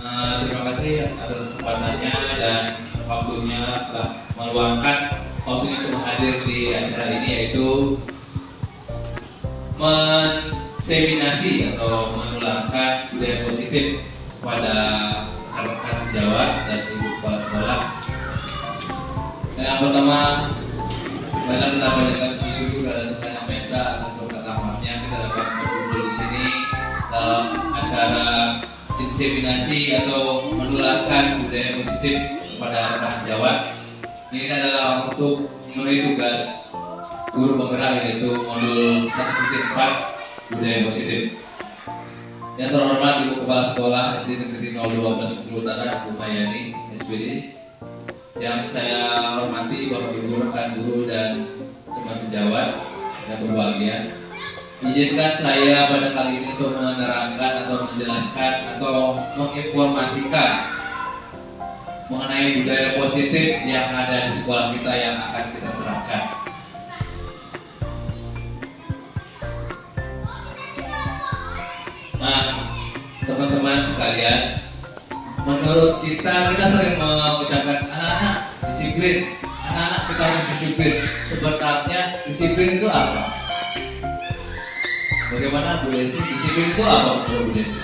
Terima kasih atas kesempatannya dan waktunya telah meluangkan waktunya untuk hadir di acara ini, yaitu menseminasi atau menularkan budaya positif kepada rekan sejawat dan ibu kepala sekolah. Yang pertama, adalah kita banyakkan bersyukur dan Tuhan Yang Maha Esa atas berkat rahmatnya kita dapat berkumpul di sini dalam acara inseminasi atau menularkan budaya positif kepada rekan sejawat. Ini adalah untuk memenuhi tugas guru penggerak, yaitu modul 1.4 budaya positif. Yang terhormat Ibu Kepala Sekolah SD Negeri 012 Bengkulu Utara, Bu Mayani, SPD. Yang saya hormati Bapak Ibu rekan guru dan teman sejawat yang berbahagia. Izinkan saya pada kali ini untuk menerangkan atau menjelaskan atau menginformasikan mengenai budaya positif yang ada di sekolah kita yang akan kita terapkan. Nah, teman-teman sekalian, menurut kita sering mengucapkan anak-anak disiplin, anak-anak kita harus disiplin. Sebenarnya disiplin itu apa? Bagaimana Bu Desi? Disiplin itu apa menurut Bu Desi?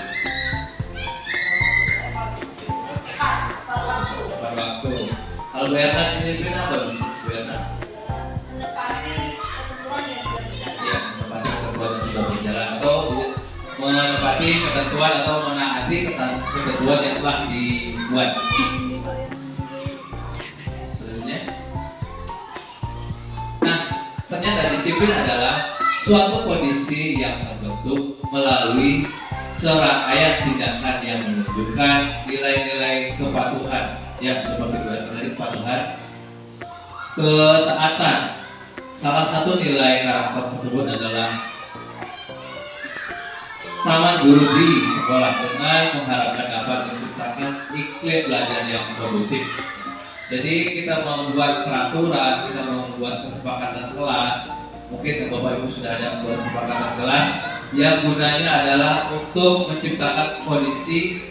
Tepat waktu. Kalau Bu Erna disiplin apa Bu Erna? Menepati ketentuan yang sudah berjalan. Ya, menepati ketentuan yang sudah berjalan, atau menepati ketentuan atau menaati ketentuan yang telah dibuat. Selanjutnya, nah, ternyata disiplin adalah suatu kondisi yang terbentuk melalui serangkaian tindakan yang menunjukkan nilai-nilai kepatuhan, yang seperti tadi kepatuhan, ketaatan. Salah satu nilai karakter tersebut adalah taman guru di sekolah dengan mengharapkan dapat menciptakan iklim belajar yang kondusif. Jadi kita membuat peraturan, kita membuat kesepakatan kelas. Mungkin Bapak Ibu sudah ada membuat kesepakatan kelas yang gunanya adalah untuk menciptakan kondisi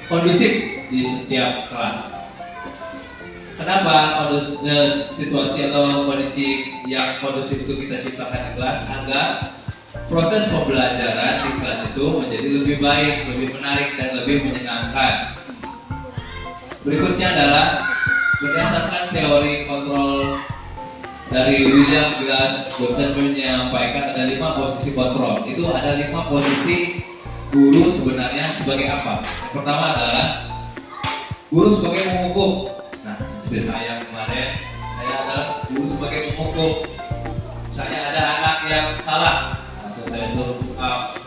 kondusif di setiap kelas. Kenapa situasi atau kondisi yang kondusif itu kita ciptakan di kelas? Agar proses pembelajaran di kelas itu menjadi lebih baik, lebih menarik, dan lebih menyenangkan. Berikutnya adalah berdasarkan teori kontrol dari William Glass, dosen menyampaikan ada 5 posisi kontrol. Itu ada 5 posisi guru sebenarnya sebagai apa? Yang pertama adalah guru sebagai penghukum. Nah, seperti saya kemarin, saya adalah guru sebagai penghukum. Misalnya ada anak yang salah, saya suruh push up.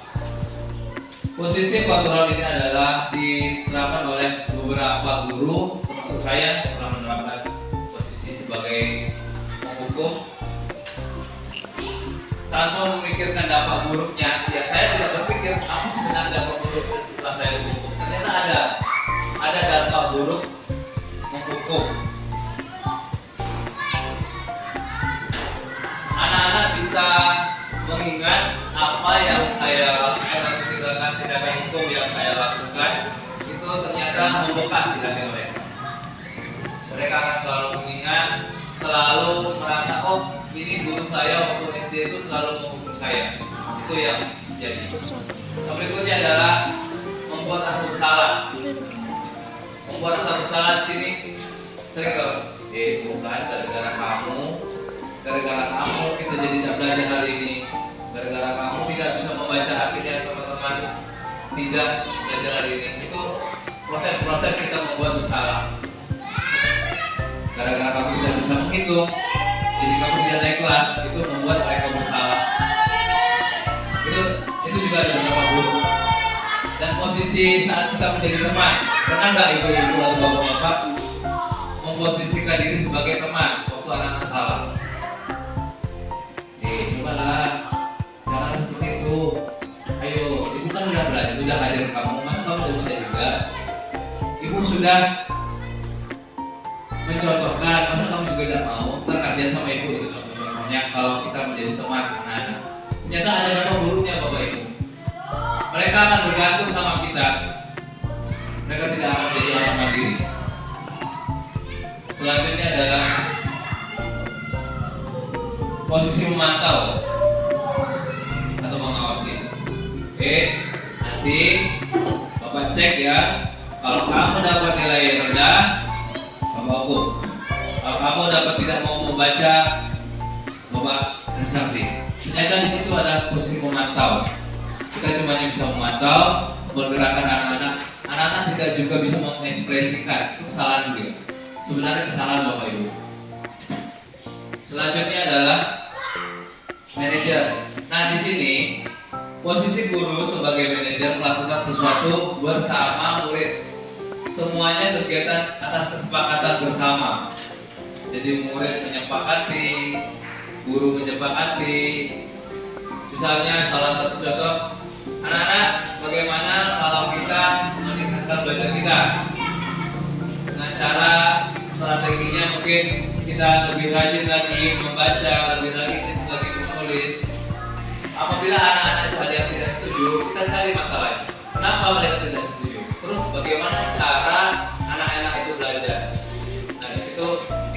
Posisi kontrol ini adalah diterapkan oleh beberapa guru, termasuk saya pernah menerapkan posisi sebagai penghukum tanpa memikirkan dampak buruknya. Ya, saya tidak berpikir apa sebenarnya dampak buruk setelah saya menghukum. Ternyata ada dampak buruk menghukum. Anak-anak bisa mengingat apa yang saya lakukan atau tindakan hukum yang saya lakukan itu ternyata membekas di hati mereka. Mereka akan selalu mengingat, selalu merasa, oh ini guru saya waktu SD itu selalu menghukum saya. Itu yang jadi. Yang berikutnya adalah membuat rasa bersalah. Membuat rasa bersalah di sini sering kalau bukan gara-gara kamu kita jadi tidak belajar hari ini. Gara-gara kamu tidak bisa membaca artinya, teman-teman tidak belajar hari ini. Itu proses-proses kita membuat bersalah. Gara-gara kamu tidak bisa menghitung, jadi kamu tidak naik kelas, itu membuat mereka bersalah. Itu juga ada beberapa guru. Dan posisi saat kita menjadi teman, pernah nggak ibu-ibu atau bapak-bapak memposisikan diri sebagai teman waktu anak salah? Cobalah, jangan seperti itu. Ayo, ibu kan udah belajar, udah ngajarin kamu, masa kamu udah bisa juga? Ibu sudah mencontohkan, masa kamu juga tidak mau? Ntar kasihan sama ibu itu contohnya kalau kita menjadi teman anak-anak. Ternyata ada dampak buruknya Bapak Ibu. Mereka akan bergantung sama kita. Mereka Selanjutnya adalah posisi memantau atau mengawasi. Oke, nanti Bapak cek ya. Kalau kamu dapat nilai rendah, Bapak hukum. Kalau kamu dapat tidak mau membaca, Bapak kasih sanksi. Ternyata di situ ada posisi memantau. Kita cuma bisa memantau pergerakan anak-anak. Anak-anak tidak juga bisa mengekspresikan. Itu kesalahan juga. Sebenarnya kesalahan Bapak Ibu. Selanjutnya adalah manajer. Nah di sini posisi guru sebagai manajer melakukan sesuatu bersama murid. Semuanya kegiatan atas kesepakatan bersama. Jadi murid menyepakati, guru menyepakati. Misalnya salah satu contoh, anak-anak bagaimana kalau kita meningkatkan belajar kita dengan cara strateginya mungkin kita lebih rajin lagi membaca, lebih lagi menulis. Apabila anak-anak itu ada yang tidak setuju, kita cari masalahnya. Kenapa mereka tidak setuju? Terus bagaimana cara anak-anak itu belajar? Nah di situ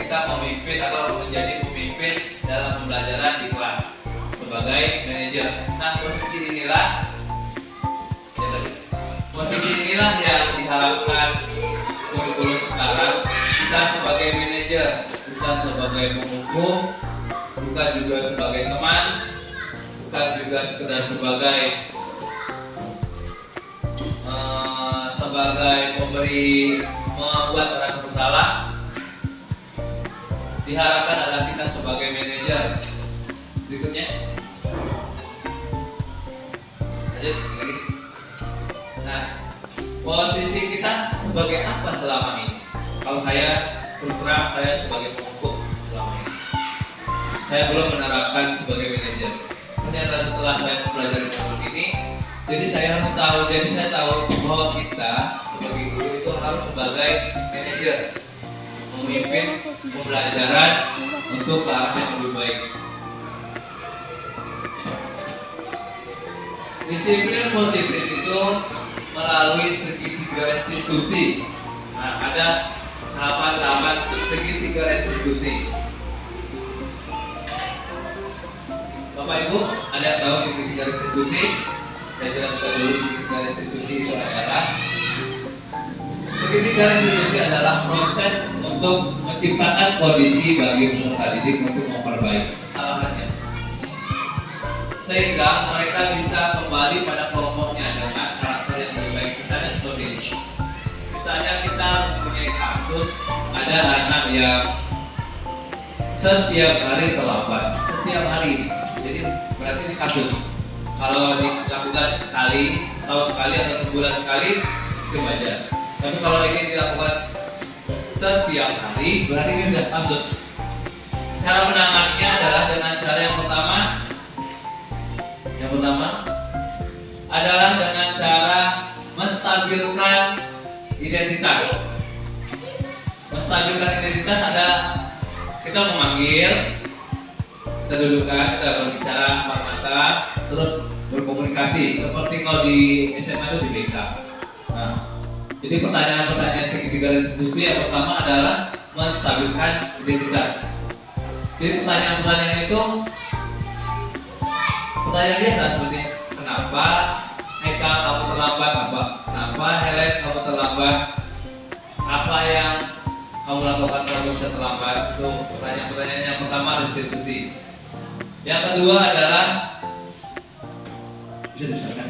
kita memimpin atau menjadi pemimpin dalam pembelajaran di kelas sebagai manajer. Nah posisi inilah yang diharapkan kurikulum sekarang. Kita sebagai manajer, bukan sebagai penghukum, bukan juga sebagai teman, bukan juga sekedar sebagai pemberi membuat rasa bersalah. Diharapkan adalah kita sebagai manajer. Berikutnya, lanjut lagi. Nah, posisi kita sebagai apa selama ini? Kalau saya terus terang, saya sebagai penghukum selama ini. Saya belum menerapkan sebagai manajer. Ternyata setelah saya mempelajari modul ini, jadi saya harus tahu. Jadi saya tahu bahwa kita sebagai guru itu harus sebagai manajer, memimpin pembelajaran untuk ke arah yang lebih baik. Disiplin positif itu melalui segitiga restitusi. Nah, ada tahapan-tahapan segitiga restitusi. Bapak Ibu, ada yang tahu segitiga restitusi? Saya jelaskan dulu segitiga restitusi itu adalah. Segitiga restitusi adalah proses untuk menciptakan kondisi bagi peserta didik untuk memperbaiki kesalahannya, sehingga mereka bisa kembali pada kelompoknya dengan karakter yang lebih baik. Misalnya seperti ini. Misalnya kita mempunyai kasus ada anak yang setiap hari terlambat, setiap hari. Jadi berarti ini kasus. Kalau dilakukan sekali, tahun sekali atau sebulan sekali, itu wajar. Tapi kalau ini dilakukan setiap hari, berarti ini sudah kasus. Cara menanganinya adalah dengan cara yang pertama adalah dengan cara menstabilkan identitas. Menstabilkan identitas ada kita memanggil, kita dudukkan, kita berbicara empat mata, terus berkomunikasi. Seperti kalau di SMA itu di BK. Nah, jadi pertanyaan-pertanyaan segitiga restitusi yang pertama adalah menstabilkan identitas. Jadi pertanyaan-pertanyaan itu pertanyaan biasa seperti kenapa Eka kamu terlambat, kenapa Helen kamu terlambat, apa yang kamu lakukan kalau bisa terlambat. Itu pertanyaan-pertanyaan yang pertama restitusi. Yang kedua adalah bisa diserahkan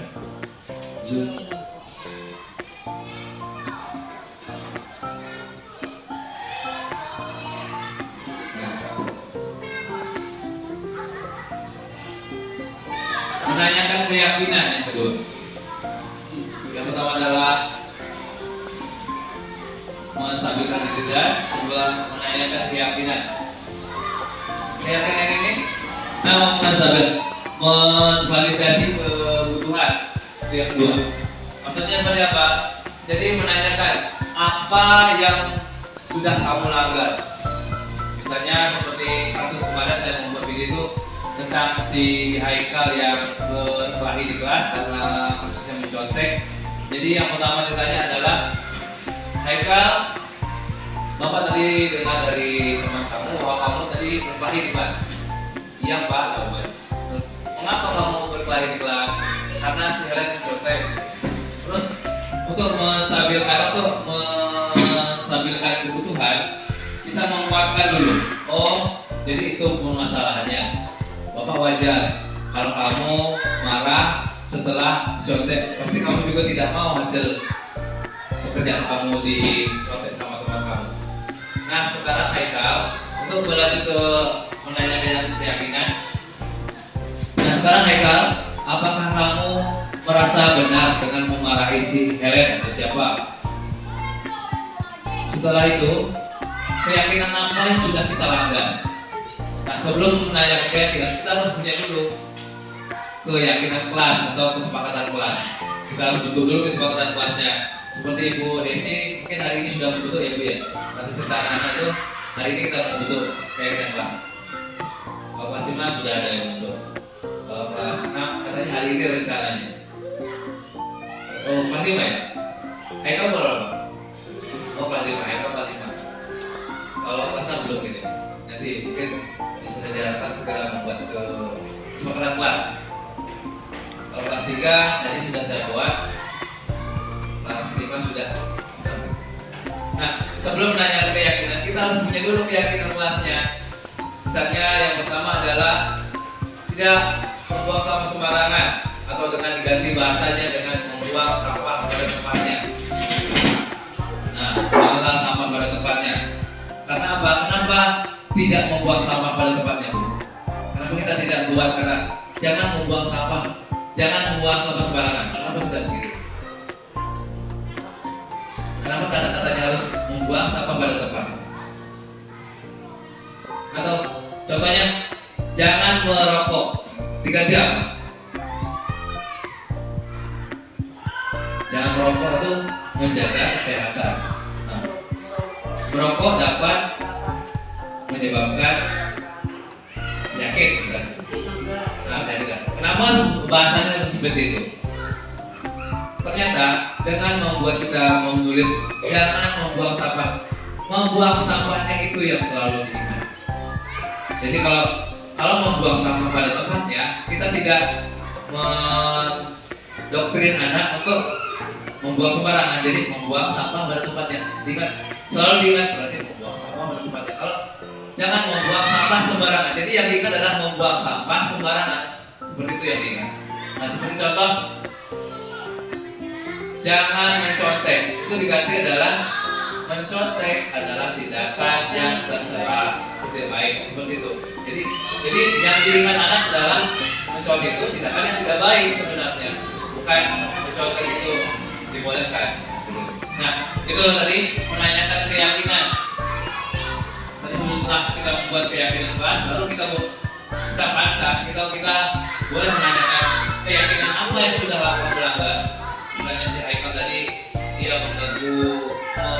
Zoom. Menanyakan keyakinan yang kedua. Yang pertama adalah menstabilkan identitas, kedua menanyakan keyakinan. Keyakinan ini menvalidasi kebutuhan. Itu yang kedua. Maksudnya seperti apa? Jadi menanyakan apa yang sudah kamu langgar. Misalnya seperti kasus kemarin saya membuat video itu tentang si Haikal yang berkelahi di kelas karena kasus yang mencontek. Jadi yang pertama ditanya adalah Haikal, Bapak tadi dengar dari teman kamu bahwa kamu tadi berkelahi di kelas. Iya Pak, jawaban. Mengapa kamu berkelahi di kelas? Karena si Helen mencontek. Terus untuk menstabilkan kebutuhan, kita menguatkan dulu. Oh, jadi itu permasalahannya. Bapak wajar kalau kamu marah setelah dicontek. Berarti kamu juga tidak mau hasil pekerjaan kamu dicontek sama teman kamu. Nah, sekarang Haikal untuk berlanjut ke menanyakan keyakinan. Nah, sekarang Haikal, apakah kamu merasa benar dengan memarahi si Helen atau siapa? Setelah itu, keyakinan apa yang sudah kita langgar? Nah, sebelum menanyakan keyakinan, kita harus punya dulu keyakinan kelas atau kesepakatan kelas. Kita harus bentuk dulu kesepakatan kelasnya. Seperti Ibu Desi, mungkin hari ini sudah membentuk ya Bu ya. Nanti secara anak itu hari ini kita membentuk keyakinan kelas. Kalau kelas 5 sudah ada yang bentuk. Kalau kelas 6 katanya hari ini rencananya. Oh kelas 5 ya? Haikal berapa? Oh kelas 5, Haikal kelas 5. Kalau kelas 6 belum gitu. Nanti mungkin bisa diharapkan segera membuat kesepakatan kelas. Kalau kelas 3 tadi sudah saya buat. Kelas 5 sudah. Nah, sebelum menanya keyakinan, kita harus punya dulu keyakinan kelasnya. Misalnya yang pertama adalah tidak membuang sampah sembarangan, atau dengan diganti bahasanya dengan membuang sampah pada tempatnya. Nah, membuang sampah pada tempatnya. Karena apa? Kenapa tidak membuang sampah pada tempatnya, Bu? Kenapa kita tidak buat? Karena jangan membuang sampah sembarangan. Kenapa tidak begitu? Kenapa kata-katanya harus membuang sampah pada tempatnya? Atau contohnya, jangan merokok. Diganti apa? Jangan merokok itu menjaga kesehatan. Nah, merokok dapat menyebabkan penyakit, misalnya. Nah, kenapa bahasanya harus seperti itu? Ternyata dengan membuat kita menulis jangan membuang sampahnya itu yang selalu diingat. Jadi kalau membuang sampah pada tempatnya, kita tidak mendoktrin anak untuk membuang sembarangan. Jadi membuang sampah pada tempatnya. Selalu diingat berarti membuang sampah pada tempatnya. Kalau jangan membuang sampah sembarangan. Jadi yang diingat adalah membuang sampah sembarangan. Seperti itu yang diingat. Nah, seperti contoh, jangan mencontek. Itu diganti adalah mencontek adalah tindakan yang tercela, tidak baik. Seperti itu. Jadi yang diingat anak adalah mencontek itu tindakan yang tidak baik sebenarnya. Bukan mencontek itu dibolehkan. Nah, itu tadi menanyakan keyakinan. Tadi setelah kita membuat keyakinan kelas, baru kita pantas, kita boleh menanyakan keyakinan apa yang sudah lakukan pelanggar. Misalnya si Haikal tadi dia mengganggu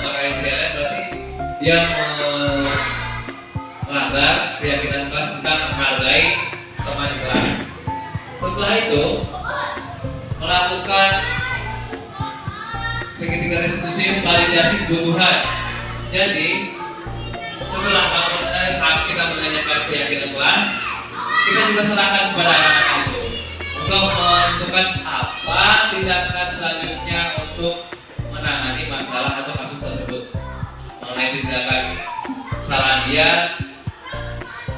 meraih Helen, berarti dia melanggar keyakinan kelas tentang menghargai teman kelas. Setelah itu melakukan segitiga restitusi validasi kebutuhan. Jadi setelah kita menanyakan keyakinan kelas, kita juga serahkan kepada anak-anak itu untuk menentukan apa tindakan selanjutnya untuk menangani masalah atau kasus tersebut, mengenai tindakan kesalahan dia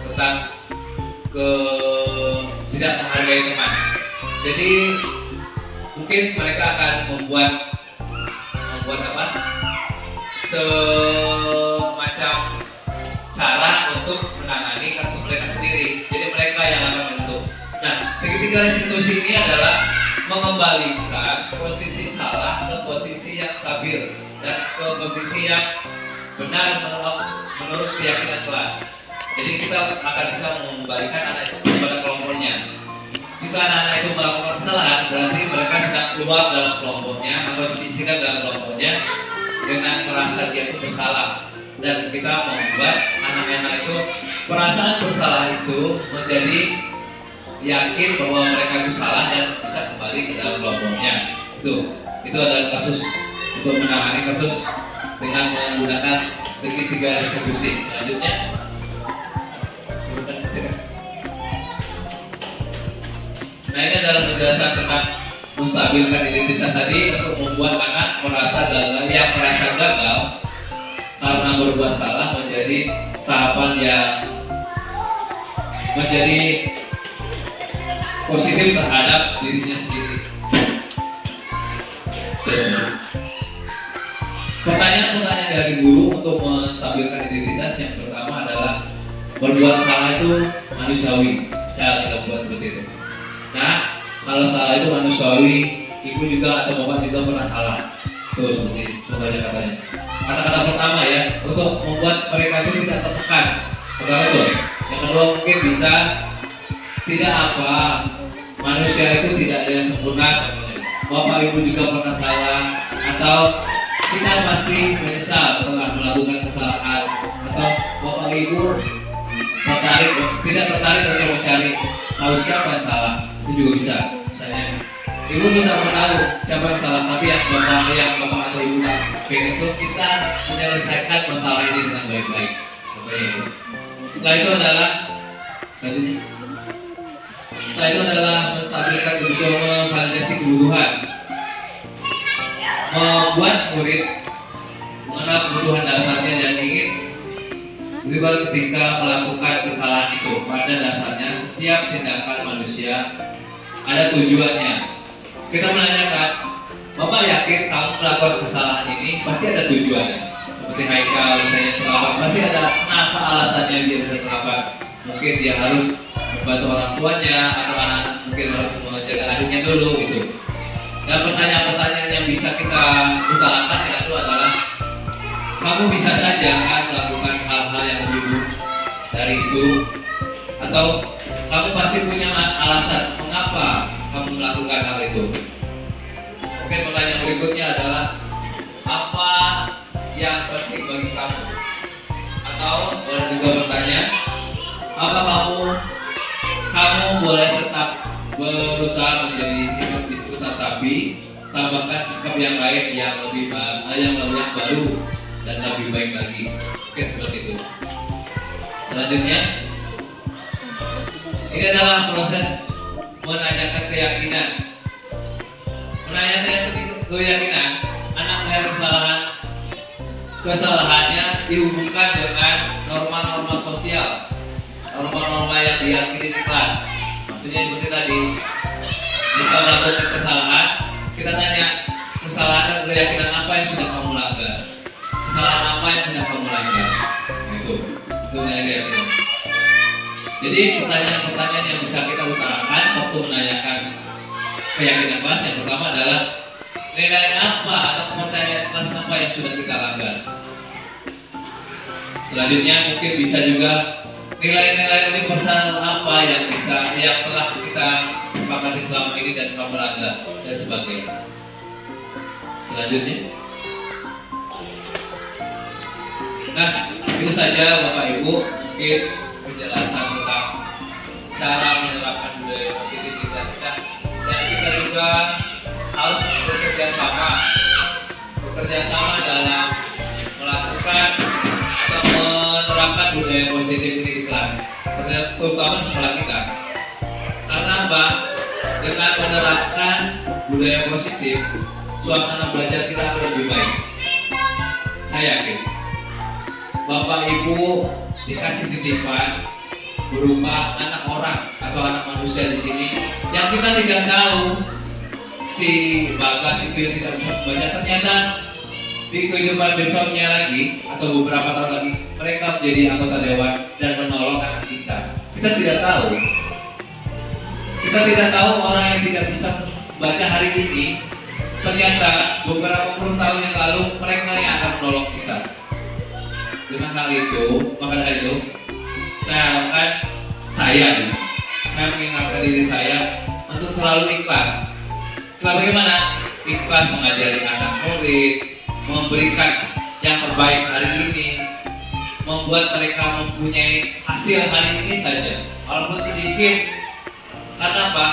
tentang tidak menghargai teman. Jadi mungkin mereka akan membuat semacam cara untuk menangani kasus mereka sendiri. Jadi mereka yang akan menentukan. Nah, segitiga restitusi ini adalah mengembalikan posisi salah ke posisi yang stabil dan ke posisi yang benar menurut keyakinan kelas. Jadi kita akan bisa mengembalikan anak itu kepada kelompoknya. Jika anak-anak itu melakukan kesalahan, berarti mereka sedang keluar dalam kelompoknya atau disisihkan dalam kelompoknya dengan merasa dia itu bersalah. Dan kita membuat anak-anak itu perasaan bersalah itu menjadi yakin bahwa mereka itu salah dan bisa kembali ke dalam kelompoknya. Itu adalah kasus untuk menangani kasus dengan menggunakan segitiga retribusi. Selanjutnya, nah ini adalah penjelasan tentang menstabilkan identitas tadi untuk membuat anak merasa gagal, yang merasa gagal karena berbuat salah menjadi tahapan yang menjadi positif terhadap dirinya sendiri. Pertanyaan-pertanyaan dari guru untuk menstabilkan identitas yang pertama adalah berbuat salah itu manusiawi, bisa kita buat seperti itu. Nah, kalau salah itu manusiawi, ibu juga atau bapak juga pernah salah. Tuh seperti itu katanya. Kata-kata pertama ya, untuk membuat mereka itu tidak tertekan. Pertama tuh. Yang kedua mungkin bisa tidak apa, manusia itu tidak ada yang sempurna. Bapak ibu juga pernah salah, atau kita pasti menyesal setelah melakukan kesalahan, atau bapak ibu tidak tertarik untuk mencari tahu siapa yang salah, itu juga bisa. Misalnya ibu tidak pernah tahu siapa yang salah, tapi yang bapak atau ibu pengen itu kita menyelesaikan masalah ini dengan baik-baik. Setelah itu adalah menstabilkan kebutuhan, memvalidasi kebutuhan, membuat murid mengenal kebutuhan dasarnya dan ingin beribadah ketika melakukan kesalahan itu. Pada dasarnya setiap tindakan manusia ada tujuannya. Kita menanyakan, Bapak yakin kamu melakukan kesalahan ini pasti ada tujuannya. Seperti Haikal misalnya terlambat, pasti ada kenapa alasannya dia bisa terlambat. Mungkin dia harus membantu orang tuanya, atau anak mungkin harus menjaga adiknya dulu gitu. Dan pertanyaan-pertanyaan yang bisa kita utarakan itu adalah, kamu bisa saja kan melakukan hal-hal yang lebih buruk dari itu, atau kamu pasti punya alasan mengapa kamu melakukan hal itu. Oke, pertanyaan berikutnya adalah, apa yang penting bagi kamu? Atau boleh juga bertanya, apa kamu boleh tetap berusaha menjadi sikap itu, tetapi tambahkan sikap yang lain yang lebih baru dan lebih baik lagi. Oke, seperti itu. Selanjutnya, ini adalah proses menanyakan keyakinan. Menanyakan keyakinan, anak melihat kesalahannya dihubungkan dengan norma-norma sosial, norma-norma yang diyakini di kelas. Maksudnya seperti tadi, jika melakukan kesalahan, kita tanya kesalahan dan keyakinan apa yang sudah kamu lakukan, kesalahan apa yang sudah kamu lakukan. Itu keyakinan. Jadi pertanyaan-pertanyaan yang bisa kita utarakan waktu menanyakan keyakinan kelas, yang pertama adalah nilai apa atau kepercayaan kelas apa yang sudah kita langgar. Selanjutnya mungkin bisa juga nilai-nilai universal apa yang telah kita sepakati selama ini dan kamu langgar dan sebagainya. Selanjutnya, nah itu saja Bapak Ibu mungkin penjelasan tentang cara menerapkan budaya positif di kelas kita, dan kita juga harus bekerja sama dalam melakukan atau menerapkan budaya positif ini di kelas, terutama di sekolah kita. Karena apa? Dengan menerapkan budaya positif, suasana belajar kita akan lebih baik. Saya yakin Bapak Ibu dikasih titipan berupa anak orang atau anak manusia di sini yang kita tidak tahu si Bagas itu yang tidak bisa membaca, ternyata di kehidupan besoknya lagi atau beberapa tahun lagi mereka menjadi anggota dewan dan menolong anak kita. Kita tidak tahu. Kita tidak tahu orang yang tidak bisa baca hari ini ternyata beberapa puluh tahun yang lalu mereka yang akan menolong kita. Dengan hal itu, maka dari itu saya mengingatkan diri saya untuk selalu ikhlas. Bagaimana? Ikhlas mengajari anak murid, memberikan yang terbaik hari ini, membuat mereka mempunyai hasil hari ini saja, walaupun sedikit. Karena apa?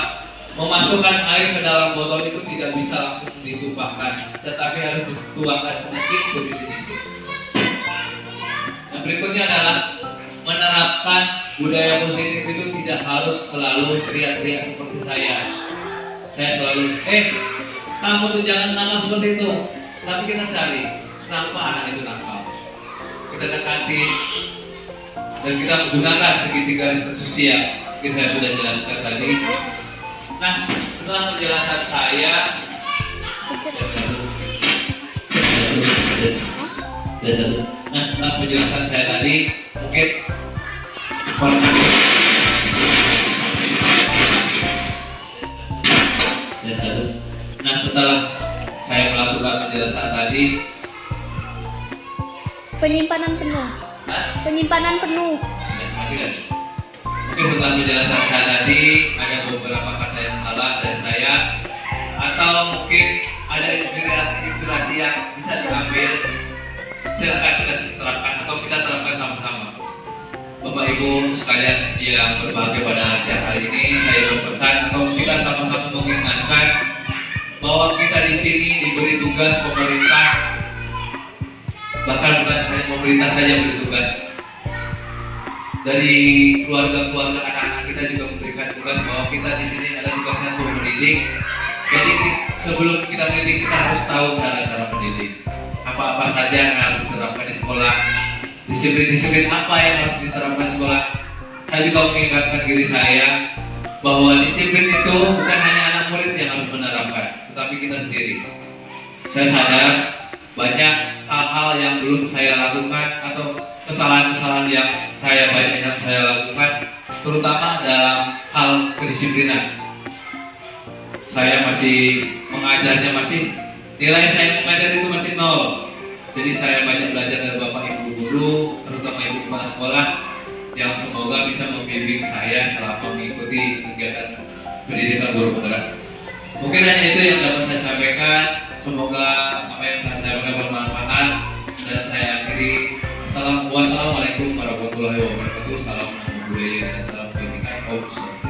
memasukkan air ke dalam botol itu tidak bisa langsung ditumpahkan, tetapi harus dituangkan sedikit demi sedikit. Yang berikutnya adalah menerapkan budaya positif itu tidak harus selalu teriak-teriak seperti saya. Saya selalu, kamu tuh jangan nakal seperti itu. Tapi kita cari kenapa anak itu nakal. Kita dekati dan kita menggunakan segitiga restitusi yang saya sudah jelaskan tadi. Nah, setelah penjelasan saya, nah setelah penjelasan saya tadi, mungkin nah setelah saya melakukan penjelasan tadi, Penyimpanan penuh. Penyimpanan penuh. Mungkin setelah penjelasan saya tadi ada beberapa kata yang salah dari saya, atau mungkin ada inspirasi yang bisa diambil. Silakan kita terapkan atau kita terapkan sama-sama. Bapak Ibu sekalian yang berbahagia pada siang hari ini, saya berpesan atau kita sama-sama mengingatkan bahwa kita di sini diberi tugas pemerintah, bahkan bukan hanya pemerintah saja beri tugas. Dari keluarga-keluarga anak-anak kita juga memberikan tugas bahwa kita di sini ada tugasnya untuk mendidik. Jadi sebelum kita mendidik kita harus tahu cara-cara mendidik. Apa-apa saja yang harus diterapkan di sekolah, disiplin-disiplin apa yang harus diterapkan di sekolah. Saya juga mengingatkan diri saya bahwa disiplin itu bukan hanya anak murid yang harus menerapkan, tetapi kita sendiri. Saya sadar banyak hal-hal yang belum saya lakukan atau kesalahan-kesalahan yang banyak yang saya lakukan, terutama dalam hal kedisiplinan. Saya masih mengajarnya nilai saya mengajar itu masih 0. Jadi saya banyak belajar dari Bapak Ibu guru, terutama Ibu kepala sekolah yang semoga bisa membimbing saya selama mengikuti kegiatan pendidikan guru penggerak. Mungkin hanya itu yang dapat saya sampaikan. Semoga apa yang saya sampaikan bermanfaat dan saya akhiri. Wassalamualaikum warahmatullahi wabarakatuh. Salam budaya dan salam pendidikan. Om Swastiastu.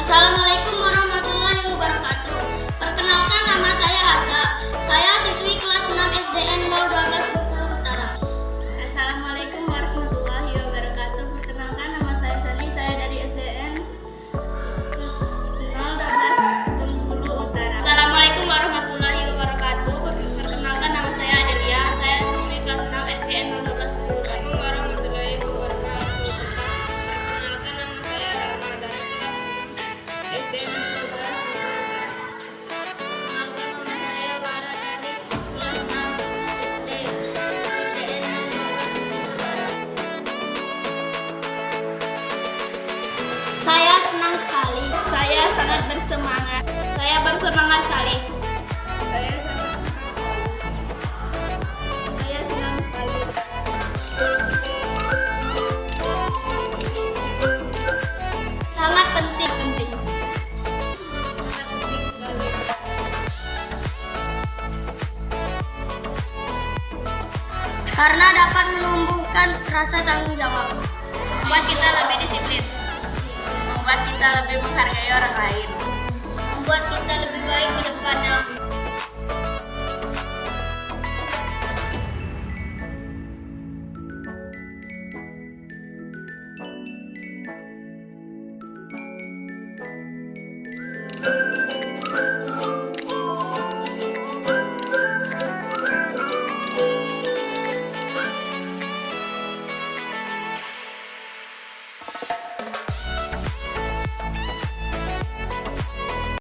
Assalamualaikum warahmatullahi wabarakatuh. Perkenalkan, nama saya Arza. Saya siswi kelas 6 SDN 012 Bengkulu Utara. Assalamualaikum warahmatullahi wabarakatuh. Perkenalkan, nama saya Sally. Saya dari SDN kelas 012 Bengkulu Utara. Assalamualaikum warahmatullahi wabarakatuh. Perkenalkan, nama saya Adelia. Saya siswi kelas 6 SDN 012 Bengkulu Utara. Assalamualaikum warahmatullahi wabarakatuh. Perkenalkan, nama saya Rahma dari kelas SDN 12. Perkenalkan, nama saya Bara dari kelas 6 SDN 012 Bengkulu Utara. Saya senang sekali. Saya sangat bersemangat. Saya bersemangat sekali. Saya sangat Saya senang sekali. Sangat penting. Sangat penting sekali. Karena dapat menumbuhkan rasa tanggung jawab. membuat kita lebih disiplin, membuat kita lebih menghargai orang lain. Membuat kita lebih baik ke depannya.